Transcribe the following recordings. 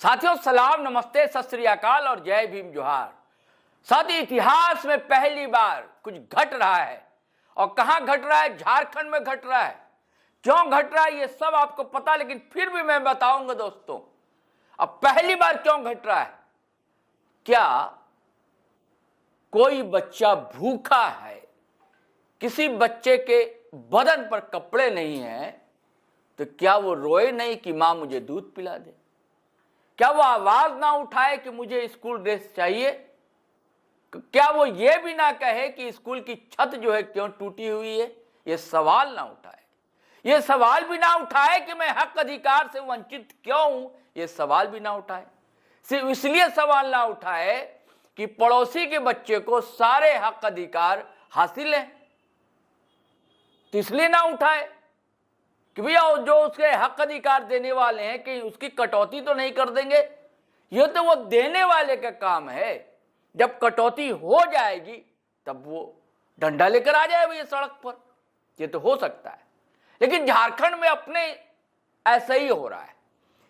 साथियों सलाम, नमस्ते, सत श्री अकाल और जय भीम जोहार। साथी, इतिहास में पहली बार कुछ घट रहा है और कहां घट रहा है? झारखंड में घट रहा है। क्यों घट रहा है ये सब आपको पता, लेकिन फिर भी मैं बताऊंगा दोस्तों। अब पहली बार क्यों घट रहा है? क्या कोई बच्चा भूखा है, किसी बच्चे के बदन पर कपड़े नहीं है, तो क्या वो रोए नहीं कि मां मुझे दूध पिला दे? क्या वो आवाज ना उठाए कि मुझे स्कूल ड्रेस चाहिए? क्या वो ये भी ना कहे कि स्कूल की छत जो है क्यों टूटी हुई है? ये सवाल ना उठाए। ये सवाल भी ना उठाए कि मैं हक अधिकार से वंचित क्यों हूं? ये सवाल भी ना उठाए। सिर्फ इसलिए सवाल ना उठाए कि पड़ोसी के बच्चे को सारे हक अधिकार हासिल है, तो इसलिए ना उठाए कि भैया जो उसके हक अधिकार देने वाले हैं कि उसकी कटौती तो नहीं कर देंगे। ये तो वो देने वाले का काम है। जब कटौती हो जाएगी तब वो डंडा लेकर आ जाए भैया सड़क पर। ये तो हो सकता है, लेकिन झारखंड में अपने ऐसा ही हो रहा है।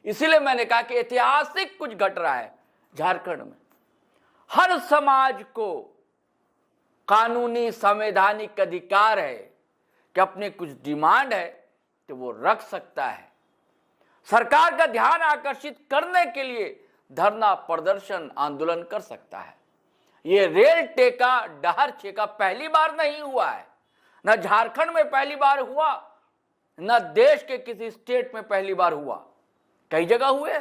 इसीलिए मैंने कहा कि ऐतिहासिक कुछ घट रहा है झारखंड में। हर समाज को कानूनी संवैधानिक अधिकार है कि अपनी कुछ डिमांड है तो वो रख सकता है। सरकार का ध्यान आकर्षित करने के लिए धरना, प्रदर्शन, आंदोलन कर सकता है। ये रेल टेका, डहर छेका पहली बार नहीं हुआ है। न झारखंड में पहली बार हुआ, न देश के किसी स्टेट में पहली बार हुआ। कई जगह हुए।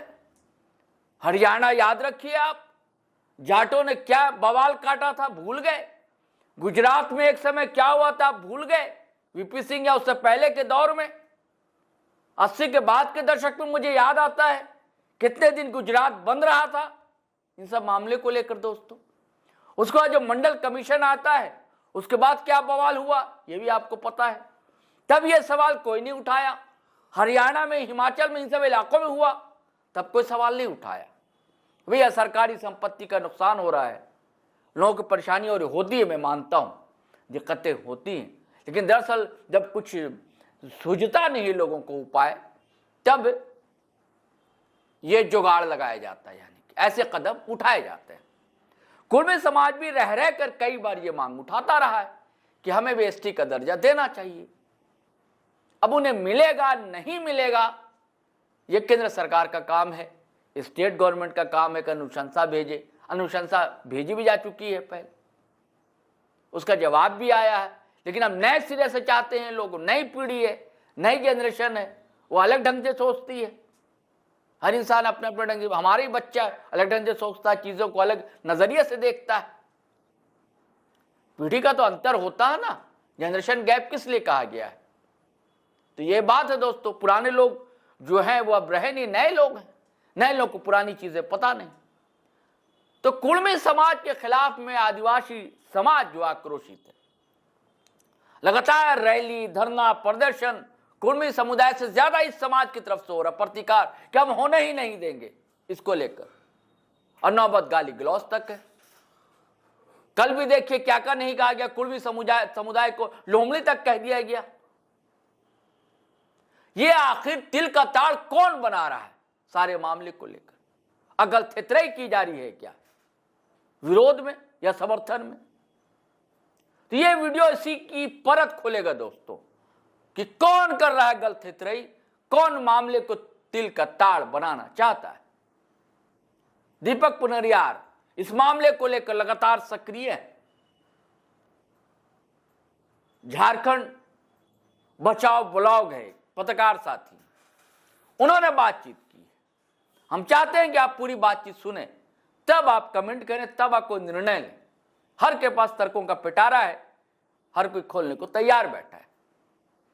हरियाणा याद रखिए आप, जाटों ने क्या बवाल काटा था, भूल गए। गुजरात में एक समय क्या हुआ था, भूल गए। वीपी सिंह या उससे पहले के दौर में 80 के बाद के दशक में मुझे याद आता है कितने दिन गुजरात बंद रहा था इन सब मामले को लेकर दोस्तों। उसके बाद जो मंडल कमीशन आता है उसके बाद क्या बवाल हुआ ये भी आपको पता है। तब ये सवाल कोई नहीं उठाया। हरियाणा में, हिमाचल में, इन सब इलाकों में हुआ तब कोई सवाल नहीं उठाया। भैया सरकारी संपत्ति का नुकसान हो रहा है, लोगों की परेशानी और होती है, मैं मानता हूं दिक्कतें होती हैं, लेकिन दरअसल जब कुछ सूझता नहीं लोगों को उपाय, तब ये जुगाड़ लगाया जाता है, यानी कि ऐसे कदम उठाए जाते हैं। कुर्मी समाज भी रह रह कर कई बार ये मांग उठाता रहा है कि हमें भी एसटी का दर्जा देना चाहिए। अब उन्हें मिलेगा नहीं मिलेगा ये केंद्र सरकार का काम है, स्टेट गवर्नमेंट का काम है कि अनुशंसा भेजे। अनुशंसा भेजी भी जा चुकी है पहले, उसका जवाब भी आया है, लेकिन अब नए सिरे से चाहते हैं लोग। नई पीढ़ी है, नई जनरेशन है, वो अलग ढंग से सोचती है। हर इंसान अपने अपने ढंग से, हमारा ही बच्चा अलग ढंग से सोचता है, चीजों को अलग नजरिए से देखता है। पीढ़ी का तो अंतर होता है ना, जनरेशन गैप किस लिए कहा गया है? तो ये बात है दोस्तों। पुराने लोग जो हैं वो अब रहे नहीं, नए लोग हैं। नए लोग को पुरानी चीजें पता नहीं। तो कुर्मी समाज के खिलाफ में आदिवासी समाज जो आक्रोशित है, लगातार रैली, धरना, प्रदर्शन कुर्मी समुदाय से ज्यादा इस समाज की तरफ से हो रहा प्रतिकार कि हम होने ही नहीं देंगे इसको लेकर, और नौबत गाली गलौज तक है। कल भी देखिए क्या क्या नहीं कहा गया, कुर्मी समुदाय को लोमड़ी तक कह दिया गया। ये आखिर तिल का ताड़ कौन बना रहा है सारे मामले को लेकर? अगल थितराई की जा रही है क्या विरोध में या समर्थन में? तो ये वीडियो इसी की परत खोलेगा दोस्तों कि कौन कर रहा है गलथेतरई, कौन मामले को तिल का ताड़ बनाना चाहता है। दीपक पुनरियार इस मामले को लेकर लगातार सक्रिय है। झारखंड बचाओ ब्लॉग है, पत्रकार साथी, उन्होंने बातचीत की। हम चाहते हैं कि आप पूरी बातचीत सुने, तब आप कमेंट करें, तब आप कोई निर्णय लें। हर के पास तर्कों का पिटारा है, हर कोई खोलने को तैयार बैठा है,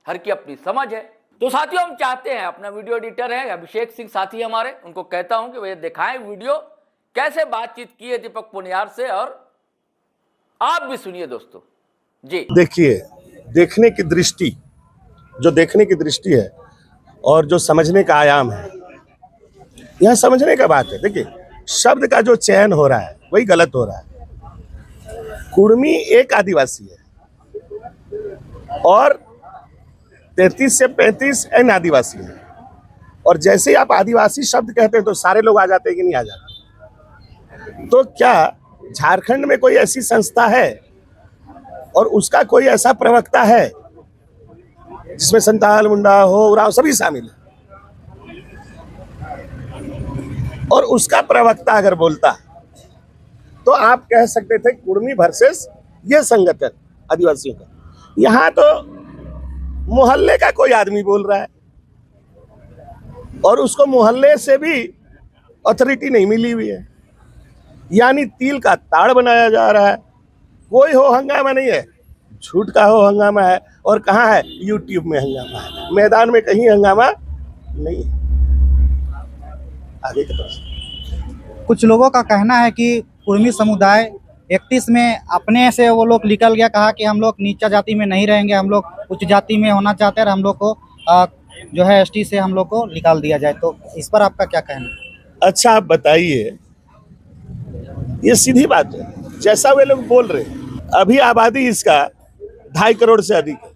हर की अपनी समझ है। तो साथियों हम चाहते हैं, अपना वीडियो एडिटर है अभिषेक सिंह साथी हमारे, उनको कहता हूं कि वे दिखाएं वीडियो कैसे बातचीत की है दीपक पुनियार से, और आप भी सुनिए दोस्तों जी। देखिए, देखने की दृष्टि, जो देखने की दृष्टि है और जो समझने का आयाम है, यह समझने का बात है। देखिए, शब्द का जो चयन हो रहा है वही गलत हो रहा है। कुर्मी एक आदिवासी है और 33 से 35 अन्य आदिवासी है, और जैसे ही आप आदिवासी शब्द कहते हैं तो सारे लोग आ जाते हैं कि नहीं आ जाते। तो क्या झारखंड में कोई ऐसी संस्था है और उसका कोई ऐसा प्रवक्ता है जिसमें संताल, मुंडा, हो, उरांव सभी शामिल है, और उसका प्रवक्ता अगर बोलता तो आप कह सकते थे कुर्मी वर्सेस ये संगठन आदिवासियों का। यहां तो मोहल्ले का कोई आदमी बोल रहा है और उसको मोहल्ले से भी अथॉरिटी नहीं मिली हुई है, यानी तिल का ताड़ बनाया जा रहा है। कोई हो हंगामा नहीं है, झूठ का हो हंगामा है। और कहाँ है? यूट्यूब में हंगामा है, मैदान में कहीं हंगामा नहीं है। आगे की तरफ कुछ लोगों का कहना है कि कुर्मी समुदाय 31 में अपने से वो लोग निकल गया, कहा कि हम लोग नीचा जाति में नहीं रहेंगे, हम लोग उच्च जाति में होना चाहते हैं और हम लोग को जो है एसटी से हम लोग को निकाल दिया जाए। तो इस पर आपका क्या कहना है? अच्छा आप बताइए, ये सीधी बात है जैसा वे लोग बोल रहे हैं। अभी आबादी इसका 2.5 करोड़ से अधिक है।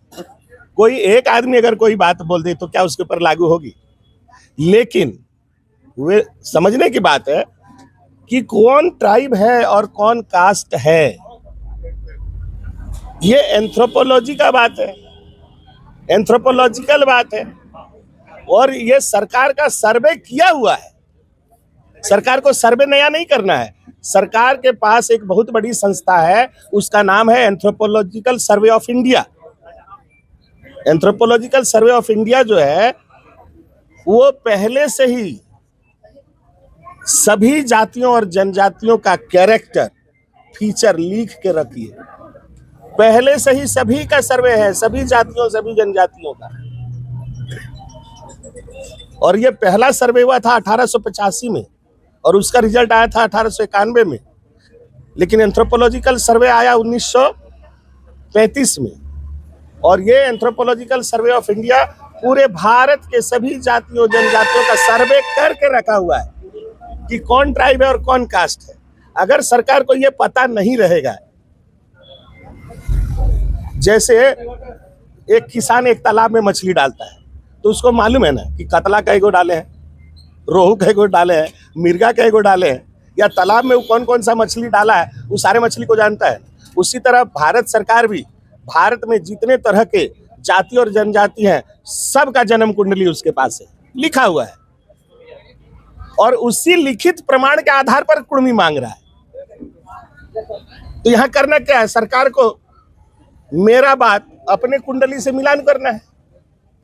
कोई एक आदमी अगर कोई बात बोल दे तो क्या उसके ऊपर लागू होगी? लेकिन वे समझने की बात है कि कौन ट्राइब है और कौन कास्ट है। ये एंथ्रोपोलॉजी का बात है, एंथ्रोपोलॉजिकल बात है, और ये सरकार का सर्वे किया हुआ है। सरकार को सर्वे नया नहीं करना है। सरकार के पास एक बहुत बड़ी संस्था है, उसका नाम है anthropological survey of India. Anthropological survey of India जो है वो पहले से ही सभी जातियों और जनजातियों का कैरेक्टर फीचर लिख के रखी है। पहले से ही सभी का सर्वे है, सभी जातियों सभी जनजातियों का। और ये पहला सर्वे हुआ था 1885 में और उसका रिजल्ट आया था 1891 में। लेकिन एंथ्रोपोलॉजिकल सर्वे आया 1935 में। और ये एंथ्रोपोलॉजिकल सर्वे ऑफ इंडिया पूरे भारत के सभी जातियों जनजातियों का सर्वे करके रखा हुआ है कि कौन ट्राइब है और कौन कास्ट है। अगर सरकार को ये पता नहीं रहेगा, जैसे एक किसान एक तालाब में मछली डालता है तो उसको मालूम है ना कि कतला कई गो डाले हैं, रोहू कई गो डाले हैं, मिर्गा कई गो डाले हैं, या तालाब में वो कौन कौन सा मछली डाला है वो सारे मछली को जानता है। उसी तरह भारत सरकार भी भारत में जितने तरह के जाति और जनजाति हैं सबका जन्म कुंडली उसके पास है, लिखा हुआ है। और उसी लिखित प्रमाण के आधार पर कुर्मी मांग रहा है। तो यहाँ करना क्या है? सरकार को मेरा बात अपने कुंडली से मिलान करना है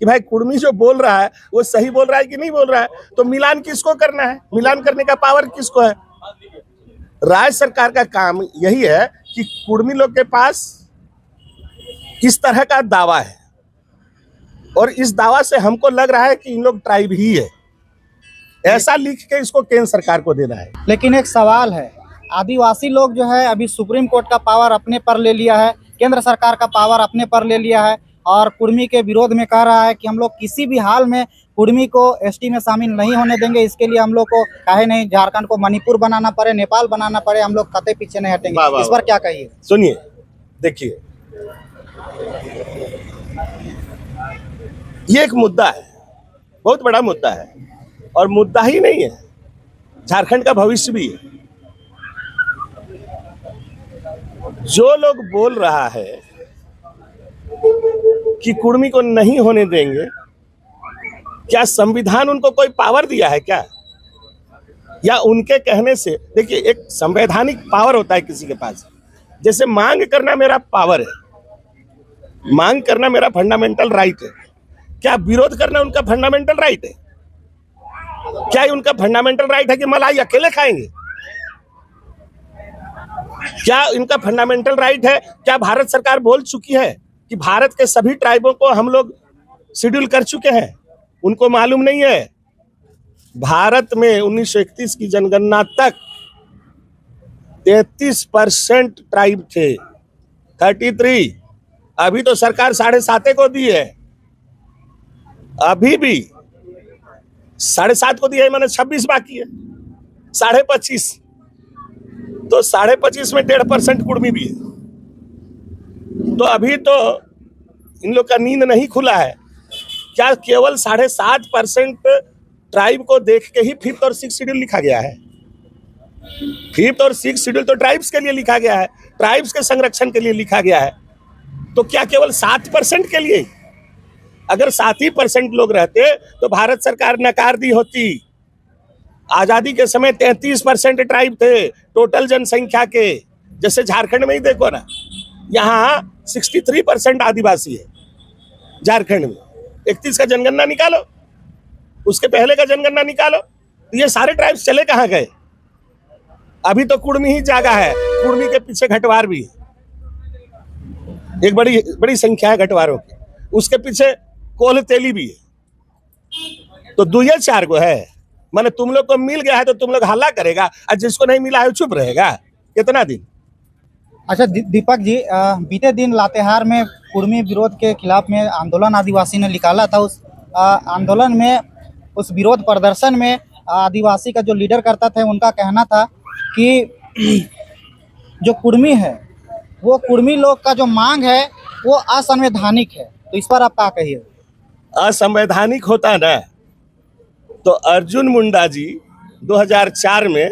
कि भाई कुर्मी जो बोल रहा है वो सही बोल रहा है कि नहीं बोल रहा है। तो मिलान किसको करना है? मिलान करने का पावर किसको है? राज्य सरकार का काम यही है कि कुर्मी लोग के पास इस तरह का दावा है और इस दावा से हमको लग रहा है कि इन लोग ट्राइब ही है, ऐसा लिख के इसको केंद्र सरकार को देना है। लेकिन एक सवाल है, आदिवासी लोग जो है अभी सुप्रीम कोर्ट का पावर अपने पर ले लिया है, केंद्र सरकार का पावर अपने पर ले लिया है और कुर्मी के विरोध में कह रहा है कि हम लोग किसी भी हाल में कुर्मी को एसटी में शामिल नहीं होने देंगे। इसके लिए हम लोग को काहे नहीं झारखंड को मणिपुर बनाना पड़े, नेपाल बनाना पड़े, हम लोग कतई पीछे नहीं हटेंगे। इस पर क्या कहिए? सुनिए, देखिए, ये एक मुद्दा है, बहुत बड़ा मुद्दा है, और मुद्दा ही नहीं है, झारखंड का भविष्य भी है। जो लोग बोल रहा है कि कुर्मी को नहीं होने देंगे, क्या संविधान उनको कोई पावर दिया है क्या? या उनके कहने से, देखिए एक संवैधानिक पावर होता है किसी के पास, जैसे मांग करना मेरा पावर है, मांग करना मेरा फंडामेंटल राइट है। क्या विरोध करना उनका फंडामेंटल राइट है? क्या उनका फंडामेंटल राइट है कि मलाई अकेले खाएंगे? क्या इनका फंडामेंटल राइट है? क्या भारत सरकार बोल चुकी है कि भारत के सभी ट्राइबों को हम लोग शेड्यूल कर चुके हैं? उनको मालूम नहीं है। भारत में 1931 की जनगणना तक 33% ट्राइब थे, 33। अभी तो सरकार 7.5 को दी है, अभी भी 7.5 को दिया है, मैंने 26 बाकी है, 25.5। तो 25.5 में 1.5% कुर्मी भी है। तो अभी तो इन लोग का नींद नहीं खुला है। क्या केवल 7.5% ट्राइब को देख के ही 5th और 6th शेड्यूल लिखा गया है। 5th और 6th शेड्यूल तो ट्राइब्स के लिए लिखा गया है, ट्राइब्स के संरक्षण के लिए लिखा गया है। तो क्या केवल 7% के लिए? अगर 7% लोग रहते तो भारत सरकार नकार दी होती। आजादी के समय 33% ट्राइब थे टोटल जनसंख्या के। जैसे झारखंड में ही देखो ना, यहाँ 63% आदिवासी है झारखंड में। 31 का जनगणना निकालो, उसके पहले का जनगणना निकालो, तो ये सारे ट्राइब्स चले कहाँ गए? अभी तो कुर्मी ही जागा है, कुर्मी के पीछे घटवार भी है, एक बड़ी बड़ी संख्या है घटवारों की, उसके पीछे कोल्ह तेली भी है। तो 2 या 4 गो है। माने तुम लोग को मिल गया है तो तुम लोग हल्ला करेगा, और जिसको नहीं मिला है चुप रहेगा कितना दिन? अच्छा दीपक जी, बीते दिन लातेहार में कुर्मी विरोध के खिलाफ में आंदोलन आदिवासी ने निकाला था। उस आंदोलन में, उस विरोध प्रदर्शन में आदिवासी का जो लीडर करता था, उनका कहना था कि जो कुर्मी है, वो कुर्मी लोग का जो मांग है वो असंवैधानिक है। तो इस पर आप क्या कहिए? असंवैधानिक होता ना तो अर्जुन मुंडा जी 2004 में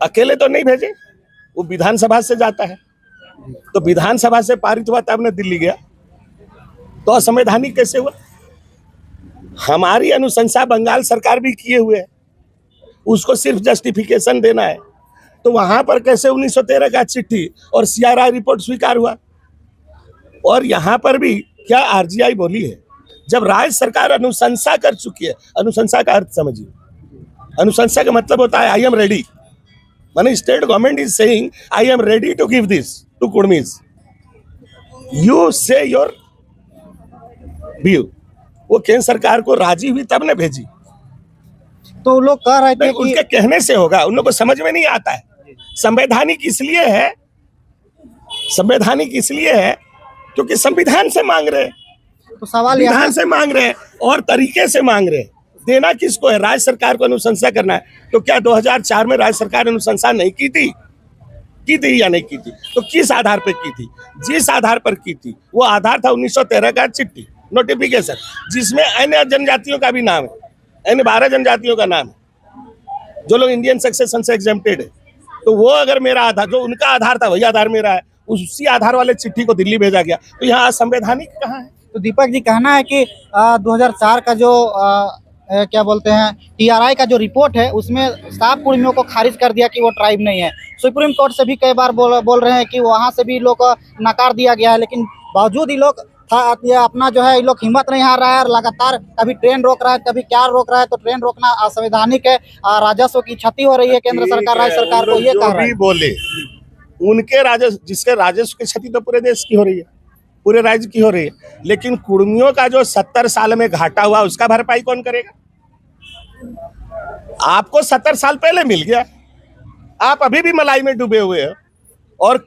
अकेले तो नहीं भेजे, वो विधानसभा से जाता है, तो विधानसभा से पारित हुआ तब ना दिल्ली गया, तो असंवैधानिक कैसे हुआ? हमारी अनुशंसा बंगाल सरकार भी किए हुए है, उसको सिर्फ जस्टिफिकेशन देना है। तो वहां पर कैसे 1913 का चिट्ठी और CRI रिपोर्ट स्वीकार हुआ? और यहाँ पर भी क्या RGI बोली है? जब राज्य सरकार अनुशंसा कर चुकी है, अनुशंसा का अर्थ समझिए। अनुशंसा का मतलब होता है आई एम रेडी, माने state government is saying I am ready to give this to Kurmis, you say your view. वो केंद्र सरकार को राजी हुई तब ने भेजी। तो लोग कह रहे थे कि उनके कहने से होगा, उन लोग को समझ में नहीं आता है। संवैधानिक इसलिए है, संवैधानिक इसलिए है क्योंकि संविधान से मांग रहे हैं, तो सवाल विधान से मांग रहे हैं और तरीके से मांग रहे हैं। देना किसको है? राज्य सरकार को अनुशंसा करना है। तो क्या 2004 में राज्य सरकार ने अनुशंसा नहीं की थी? की थी या नहीं की थी? तो किस आधार पर की थी? जिस आधार पर की थी वो आधार था 1913 का चिट्ठी नोटिफिकेशन, जिसमें अन्य जनजातियों का भी नाम है, अन्य 12 जनजातियों का नाम है जो लोग इंडियन सक्सेशन से एग्जेम्प्टेड है। तो वो अगर मेरा आधार, जो उनका आधार था वही आधार मेरा है, उसी आधार वाले चिट्ठी को दिल्ली भेजा गया। तो यहाँ असंवैधानिक कहाँ है? तो दीपक जी कहना है कि 2004 का जो क्या बोलते हैं TRI का जो रिपोर्ट है, उसमें साफ कुर्मियों को खारिज कर दिया कि वो ट्राइब नहीं है। सुप्रीम कोर्ट से भी कई बार बोल रहे हैं कि वहाँ से भी लोग को नकार दिया गया है, लेकिन बावजूद ही लोग अपना जो है ये लोग हिम्मत नहीं हार रहा है और लगातार कभी ट्रेन रोक रहा है, कभी क्या रोक रहा है। तो ट्रेन रोकना असंवैधानिक है, राजस्व की क्षति हो रही है केंद्र सरकार राज्य सरकार को, ये कह रहा है। बोले उनके राजस्व, जिसके राजस्व की क्षति तो पूरे देश की हो रही है, पूरे राज्य की हो रही है, लेकिन कुर्मियों का जो 70 साल में घाटा हुआ उसका भरपाई कौन करेगा? आपको 70 साल पहले मिल गया, आप अभी भी मलाई में डूबे हुए हो। और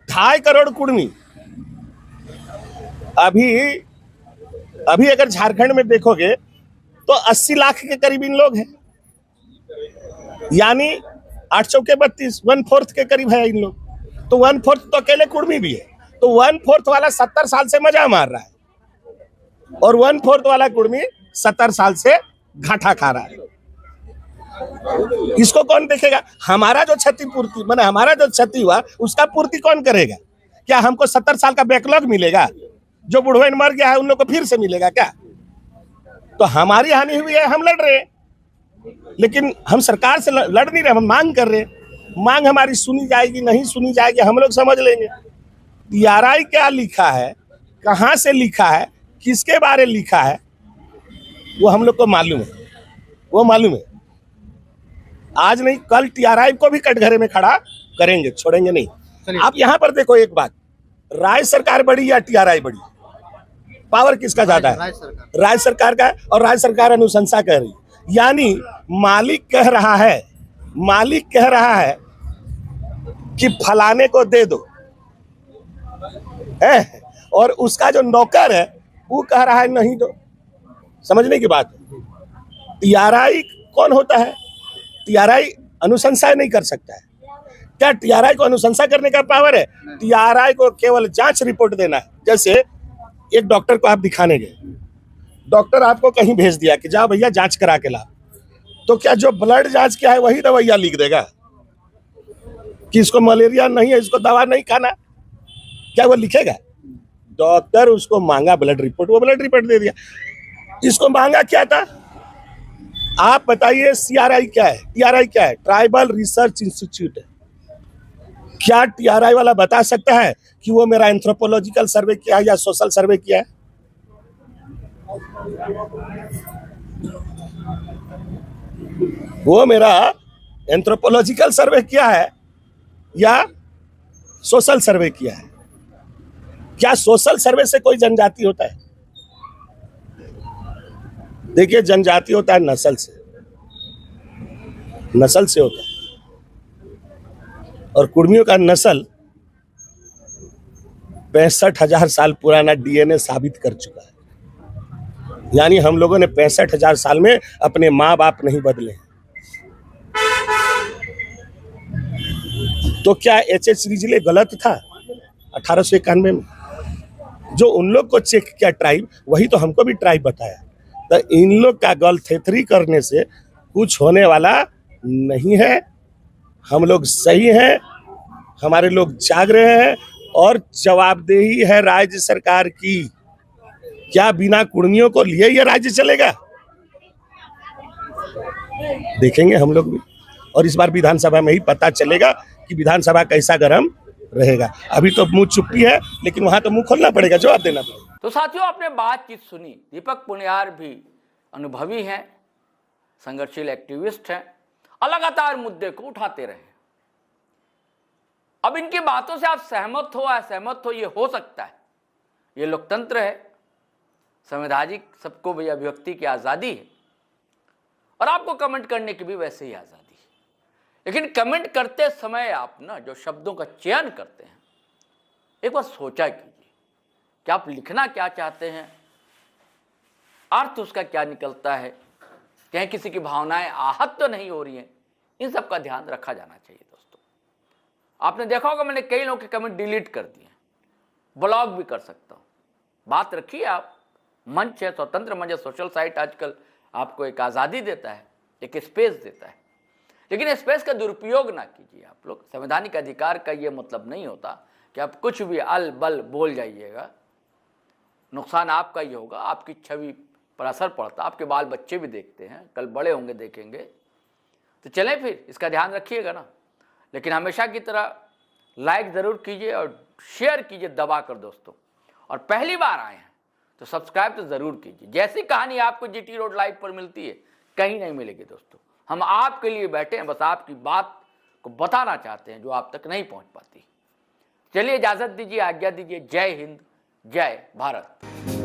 2.5 करोड़ कुर्मी अभी अगर झारखंड में देखोगे तो 80 लाख के करीब इन लोग हैं, यानी 8 चौके 32, 1/4 के करीब है इन लोग। तो 1/4 तो अकेले कुर्मी भी है। तो 1/4 वाला 70 साल से मजा मार रहा है और 1/4 वाला कुर्मी 70 साल से घाटा खा रहा है। इसको कौन देखेगा? हमारा जो क्षतिपूर्ति, माने हमारा जो क्षति हुआ उसका पूर्ति कौन करेगा? क्या हमको 70 साल का बैकलॉग मिलेगा? जो बुढ़वन मर गया है उन लोग को फिर से मिलेगा क्या? तो हमारी हानि हुई है, हम लड़ रहे हैं, लेकिन हम सरकार से लड़ नहीं रहे, हम मांग कर रहे हैं। मांग हमारी सुनी जाएगी नहीं सुनी जाएगी हम लोग समझ लेंगे। TRI क्या लिखा है, कहाँ से लिखा है, किसके बारे लिखा है, वो हम लोग को मालूम है, वो मालूम है। आज नहीं कल TRI को भी कटघरे में खड़ा करेंगे, छोड़ेंगे नहीं। आप यहाँ पर देखो एक बात, राज्य सरकार बड़ी या TRI बड़ी? पावर किसका ज्यादा है? राज्य सरकार का। और राज्य सरकार अनुशंसा कर रही, यानी मालिक कह रहा है कि फलाने को दे दो है, और उसका जो नौकर है वो कह रहा है नहीं दो। समझने की बात है। TRI कौन होता है? TRI अनुशंसा नहीं कर सकता है। क्या TRI को अनुशंसा करने का पावर है? TRI को केवल जांच रिपोर्ट देना है। जैसे एक डॉक्टर को आप दिखाने गए, डॉक्टर आपको कहीं भेज दिया कि जाओ भैया जांच करा के ला, तो क्या जो ब्लड जांच किया है वही दवाइयाँ लिख देगा कि इसको मलेरिया नहीं है, इसको दवा नहीं खाना? क्या वो लिखेगा? डॉक्टर उसको मांगा ब्लड रिपोर्ट, वो ब्लड रिपोर्ट दे दिया। इसको मांगा क्या था? आप बताइए CRI क्या है? TRI क्या है? ट्राइबल रिसर्च इंस्टीट्यूट है। क्या TRI वाला बता सकता है कि वो मेरा एंथ्रोपोलॉजिकल सर्वे किया है या सोशल सर्वे किया है? वो मेरा एंथ्रोपोलॉजिकल सर्वे किया है या सोशल सर्वे किया है? क्या सोशल सर्वे से कोई जनजाति होता है? देखिए, जनजाति होता है नस्ल से, नस्ल से होता है। और कुर्मियों का नस्ल 65,000 साल पुराना DNA साबित कर चुका है। यानी हम लोगों ने 65,000 साल में अपने माँ बाप नहीं बदले। तो क्या H.H. रिजले गलत था 1891 में? जो उन लोग को चेक किया ट्राइब, वही तो हमको भी ट्राइब बताया। तो इन लोग का गलथेथरी करने से कुछ होने वाला नहीं है। हम लोग सही हैं, हमारे लोग जाग रहे हैं और जवाबदेही है राज्य सरकार की। क्या बिना कुर्मियों को लिए ये राज्य चलेगा? देखेंगे हम लोग भी, और इस बार विधानसभा में ही पता चलेगा कि विधानसभा कैसा गरम रहेगा। अभी तो मुंह चुप्पी है, लेकिन वहां तो मुंह खोलना पड़ेगा, जवाब देना पड़ेगा। तो साथियों, आपने बातचीत सुनी। दीपक पुनियार भी अनुभवी हैं, संघर्षशील एक्टिविस्ट हैं और लगातार मुद्दे को उठाते रहे। अब इनकी बातों से आप सहमत हो असहमत हो, ये हो सकता है, ये लोकतंत्र है, संवैधानिक सबको भी अभिव्यक्ति की आज़ादी है और आपको कमेंट करने की भी वैसे ही आज़ादी है। लेकिन कमेंट करते समय आप ना जो शब्दों का चयन करते हैं, एक बार सोचा कीजिए कि आप लिखना क्या चाहते हैं, अर्थ उसका क्या निकलता है, कहीं किसी की भावनाएं आहत तो नहीं हो रही हैं। इन सब का ध्यान रखा जाना चाहिए दोस्तों। आपने देखा होगा मैंने कई लोगों के कमेंट डिलीट कर दिए, ब्लॉक भी कर सकता हूं। बात रखिए आप, मंच है, स्वतंत्र मंच है, सोशल साइट आजकल आपको एक आज़ादी देता है, एक स्पेस देता है, लेकिन स्पेस का दुरुपयोग ना कीजिए आप लोग। संवैधानिक अधिकार का ये मतलब नहीं होता कि आप कुछ भी अल बल बोल जाइएगा। नुकसान आपका ही होगा, आपकी छवि पर असर पड़ता, आपके बाल बच्चे भी देखते हैं, कल बड़े होंगे देखेंगे। तो चलें फिर, इसका ध्यान रखिएगा ना। लेकिन हमेशा की तरह लाइक ज़रूर कीजिए और शेयर कीजिए दबा कर दोस्तों। और पहली बार आए हैं तो सब्सक्राइब तो ज़रूर कीजिए। जैसी कहानी आपको GT रोड लाइव पर मिलती है, कहीं नहीं मिलेगी दोस्तों। हम आपके लिए बैठे हैं, बस आपकी बात को बताना चाहते हैं जो आप तक नहीं पहुंच पाती। चलिए इजाज़त दीजिए, आज्ञा दीजिए। जय हिंद, जय भारत।